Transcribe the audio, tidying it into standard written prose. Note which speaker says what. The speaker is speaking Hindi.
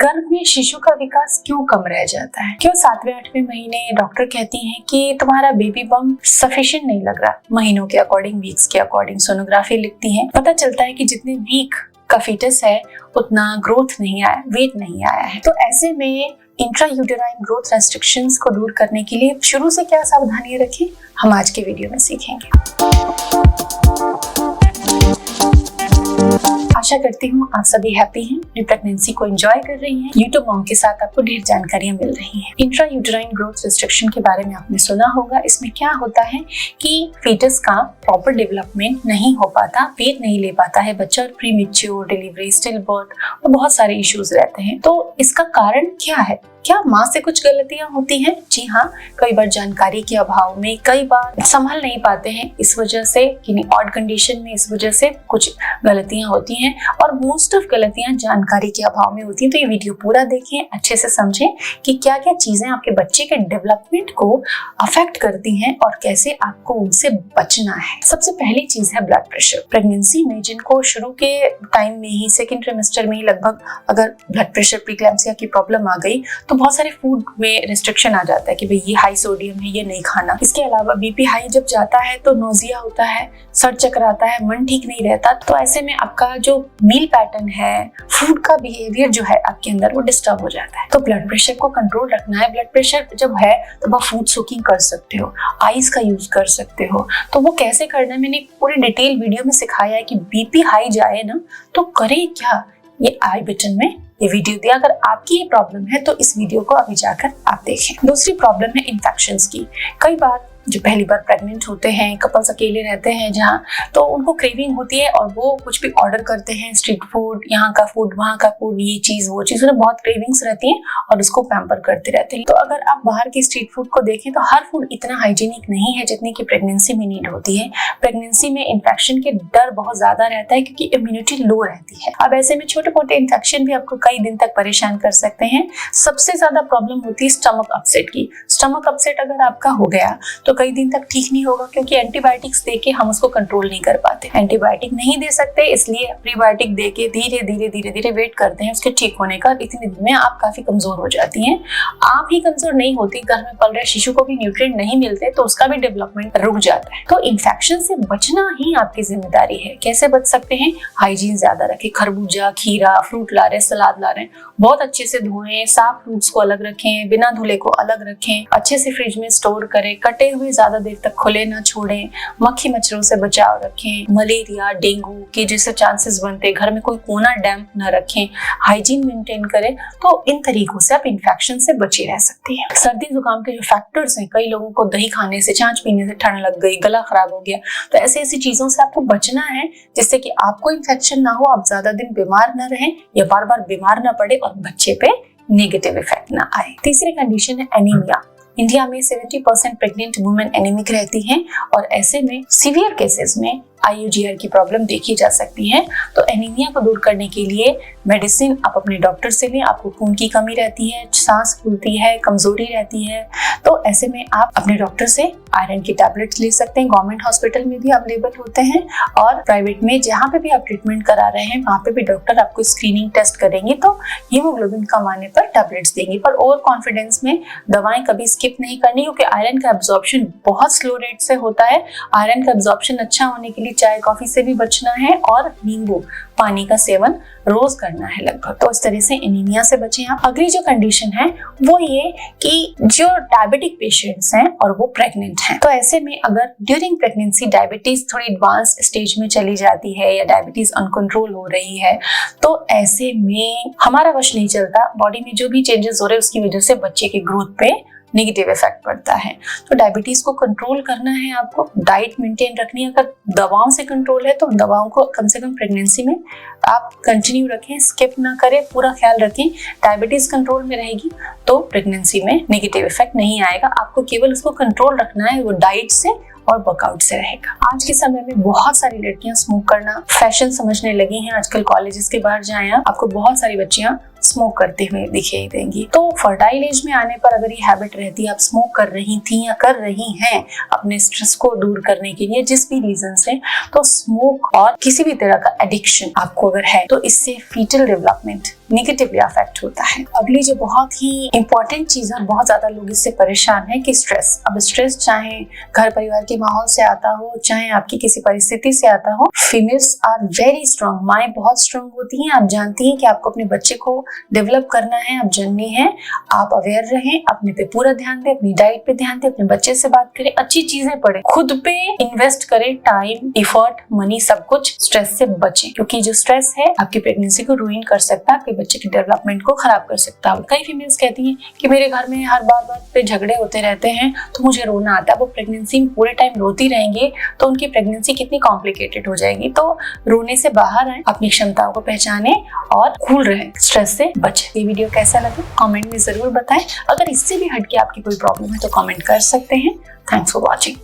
Speaker 1: गर्भ में शिशु का विकास क्यों कम रह जाता है? क्यों 7वें-8वें महीने डॉक्टर कहती हैं कि तुम्हारा बेबी बम सफिशिएंट नहीं लग रहा? महीनों के अकॉर्डिंग, वीक्स के अकॉर्डिंग सोनोग्राफी लिखती हैं। पता चलता है कि जितने वीक का फीटस है उतना ग्रोथ नहीं आया, वेट नहीं आया है। तो ऐसे में इंट्रायूटेराइन ग्रोथ रेस्ट्रिक्शंस को दूर करने के लिए शुरू से क्या सावधानियां रखें, हम आज के वीडियो में सीखेंगे। आशा करती हूँ आप सभी हैप्पी हैं, अपनी प्रेगनेंसी को एंजॉय कर रही हैं। यूट्यूब मॉम के साथ आपको ढेर जानकारियां मिल रही हैं। इंट्रायूटेराइन ग्रोथ रिस्ट्रिक्शन के बारे में आपने सुना होगा। इसमें क्या होता है कि फीटस का प्रॉपर डेवलपमेंट नहीं हो पाता, वेट नहीं ले पाता है बच्चा, और प्रीमेच्योर डिलीवरी, स्टिल बर्थ और बहुत सारे इश्यूज रहते हैं। तो इसका कारण क्या है? क्या माँ से कुछ गलतियां होती हैं? जी हाँ, कई बार जानकारी के अभाव में, कई बार संभल नहीं पाते हैं, इस वजह से यानी ऑड कंडीशन में इस वजह से कुछ गलतियां होती हैं, और मोस्ट ऑफ गलतियां जानकारी के अभाव में होती हैं। तो ये वीडियो पूरा देखें, अच्छे से समझें कि क्या क्या चीजें आपके बच्चे के डेवलपमेंट को अफेक्ट करती हैं और कैसे आपको उनसे बचना है। सबसे पहली चीज है ब्लड प्रेशर। प्रेगनेंसी में जिनको शुरू के टाइम में ही, सेकेंड ट्रिमेस्टर में ही लगभग अगर ब्लड प्रेशर, प्रीक्लैम्सिया की प्रॉब्लम आ गई तो बहुत सारे फूड में रिस्ट्रिक्शन आ जाता है कि भाई ये हाई सोडियम है, ये नहीं खाना। इसके अलावा बीपी हाई जब जाता है तो नोजिया होता है, सर चकराता है, मन ठीक नहीं रहता। तो ऐसे में आपका जो मील पैटर्न है, फूड का बिहेवियर जो है आपके अंदर, वो डिस्टर्ब हो जाता है। तो ब्लड प्रेशर को कंट्रोल रखना है। ब्लड प्रेशर जब है तो आप फूड सोकिंग कर सकते हो, आइस का यूज कर सकते हो। तो वो कैसे करना है मैंने पूरी डिटेल वीडियो में सिखाया है कि बीपी हाई जाए ना तो करें क्या, ये आई बटन में ये वीडियो दिया। अगर आपकी ये प्रॉब्लम है तो इस वीडियो को अभी जाकर आप देखें। दूसरी प्रॉब्लम है इन्फेक्शंस की। कई बार जो पहली बार प्रेग्नेंट होते हैं, कपल्स अकेले रहते हैं जहाँ, तो उनको क्रेविंग होती है और वो कुछ भी ऑर्डर करते हैं, स्ट्रीट फूड, यहाँ का फूड, वहाँ का फूड, ये चीज वो चीज, उन्हें बहुत क्रेविंग्स रहती हैं और उसको पैम्पर करते रहते हैं। तो अगर आप बाहर के स्ट्रीट फूड को देखें तो हर फूड इतना हाइजीनिक नहीं है जितनी की प्रेगनेंसी में नीड होती है। प्रेगनेंसी में इन्फेक्शन के डर बहुत ज्यादा रहता है क्योंकि इम्यूनिटी लो रहती है। अब ऐसे में छोटे मोटे इन्फेक्शन भी आपको कई दिन तक परेशान कर सकते हैं। सबसे ज्यादा प्रॉब्लम होती है स्टमक अपसेट की। स्टमक अपसेट अगर आपका हो गया तो कई दिन तक ठीक नहीं होगा क्योंकि एंटीबायोटिक्स देके हम उसको कंट्रोल नहीं कर पाते। एंटीबायोटिक नहीं दे सकते, इसलिए प्रीबायोटिक देके धीरे धीरे धीरे धीरे वेट करते हैं उसके ठीक होने का। इतने दिन में आप काफी कमजोर हो जाती हैं। आप ही कमजोर नहीं होती, घर में पल रहे शिशु को भी न्यूट्रिएंट नहीं मिलते तो उसका भी डेवलपमेंट रुक जाता है। तो इन्फेक्शन से बचना ही आपकी जिम्मेदारी है। कैसे बच सकते हैं? हाइजीन ज्यादा रखें। खरबूजा, खीरा, फ्रूट ला रहे, सलाद ला रहे, बहुत अच्छे से धोएं, साफ फ्रूट्स को अलग रखें, बिना धुले को अलग रखें, अच्छे से फ्रिज में स्टोर करें, कटे हुए ज्यादा देर तक खुले ना छोड़ें, मक्खी मच्छरों से बचाव रखें। मलेरिया, डेंगू के जैसे चांसेस बनते, घर में कोई कोना डैम्प ना रखें, हाइजीन मेंटेन करें। तो इन तरीकों से आप इन्फेक्शन से बचे रह सकती हैं। सर्दी जुकाम के जो फैक्टर्स हैं, कई लोगों को दही खाने से, छाछ पीने से ठंड लग गई, गला खराब हो गया, तो ऐसी चीजों से आपको बचना है जिससे कि आपको इन्फेक्शन ना हो, आप ज्यादा दिन बीमार ना रहें या बार बार बीमार ना पड़े और बच्चे पे नेगेटिव इफेक्ट ना आए। तीसरी कंडीशन है एनीमिया। इंडिया में 70% प्रेग्नेंट वुमेन एनीमिक रहती हैं और ऐसे में सीवियर केसेस में IUGR की प्रॉब्लम देखी जा सकती है। तो एनीमिया को दूर करने के लिए मेडिसिन आप अपने डॉक्टर से लें। आपको खून की कमी रहती है, सांस फूलती है, कमजोरी रहती है, तो ऐसे में आप अपने डॉक्टर से आयरन की टैबलेट्स ले सकते हैं। गवर्नमेंट हॉस्पिटल में भी अवेलेबल होते हैं और प्राइवेट में जहाँ पे भी आप ट्रीटमेंट करा रहे हैं वहाँ पे भी डॉक्टर आपको स्क्रीनिंग टेस्ट करेंगे तो हीमोग्लोबिन कम आने पर टैबलेट्स देंगे। पर ओवर कॉन्फिडेंस में दवाएं कभी स्किप नहीं करनी क्योंकि आयरन का एब्जॉर्प्शन बहुत स्लो रेट से होता है। आयरन का एब्जॉर्प्शन अच्छा होने के लिए चाय कॉफी से भी बचना है और नींबू पानी का सेवन रोज करना है लगभग। तो इस तरह से एनीमिया से बचें आप। अगली जो कंडीशन है वो ये कि जो डायबिटिक पेशेंट्स हैं और वो प्रेग्नेंट हैं, तो ऐसे में अगर ड्यूरिंग प्रेगनेंसी डायबिटीज थोड़ी एडवांस स्टेज में चली जाती है या डायबिटीज अनकंट्रोल हो रही है तो ऐसे में हमारा वश नहीं चलता। बॉडी में जो भी चेंजेस हो रहे हैं उसकी वजह से बच्चे के ग्रोथ पे नेगेटिव इफेक्ट पड़ता है। तो डायबिटीज को कंट्रोल करना है आपको, डाइट मेंटेन रखनी है। अगर दवाओं से कंट्रोल है तो दवाओं को कम से कम प्रेगनेंसी में आप कंटिन्यू रखें, स्किप ना करें, पूरा ख्याल रखें। डायबिटीज कंट्रोल में रहेगी तो प्रेगनेंसी में नेगेटिव इफेक्ट नहीं आएगा। आपको केवल उसको कंट्रोल रखना है, वो डाइट से और वर्कआउट से रहेगा। आज के समय में बहुत सारी लड़कियां स्मोक करना फैशन समझने लगी हैं। आजकल कॉलेजेस के बाहर जाएं आपको बहुत सारी बच्चियां स्मोक करते हुए दिखाई देंगी। तो फर्टाइल एज में आने पर अगर ये हैबिट रहती है, आप स्मोक कर रही थी या कर रही हैं अपने स्ट्रेस को दूर करने के लिए जिस भी रीजन से, तो स्मोक और किसी भी तरह का एडिक्शन आपको अगर है तो इससे फीटल डेवलपमेंट नेगेटिवली अफेक्ट होता है। अगली जो बहुत ही इंपॉर्टेंट चीज है, बहुत ज्यादा लोग इससे परेशान है कि स्ट्रेस। अब स्ट्रेस चाहे घर परिवार के माहौल से आता हो, चाहे आपकी किसी परिस्थिति से आता हो, फीमेल्स आर वेरी स्ट्रांग, माएं बहुत स्ट्रांग होती हैं। आप जानती हैं कि आपको अपने बच्चे को डेवलप करना है, आप जननी है, आप अवेयर रहें, अपने पे पूरा ध्यान दें, अपनी डाइट पे ध्यान दें, अपने बच्चे से बात करें, अच्छी चीजें पढ़ें, खुद पे इन्वेस्ट करें, टाइम, एफर्ट, मनी, सब कुछ। स्ट्रेस से बचें, क्योंकि जो स्ट्रेस है आपकी प्रेगनेंसी को रूइन कर सकता है, आपके बच्चे की डेवलपमेंट को खराब कर सकता है। कई फीमेल्स कहती हैं कि मेरे घर में हर बात पे झगड़े होते रहते हैं तो मुझे रोना आता है। वो प्रेगनेंसी में पूरे टाइम रोती रहेंगे तो उनकी प्रेगनेंसी कितनी कॉम्प्लिकेटेड हो जाएगी। तो रोने से बाहर आए, अपनी क्षमताओं को पहचाने और कूल रहें, स्ट्रेस से बचें। ये वीडियो कैसा लगा कमेंट में जरूर बताएं। अगर इससे भी हटके आपकी कोई प्रॉब्लम है तो कमेंट कर सकते हैं। Thanks for watching.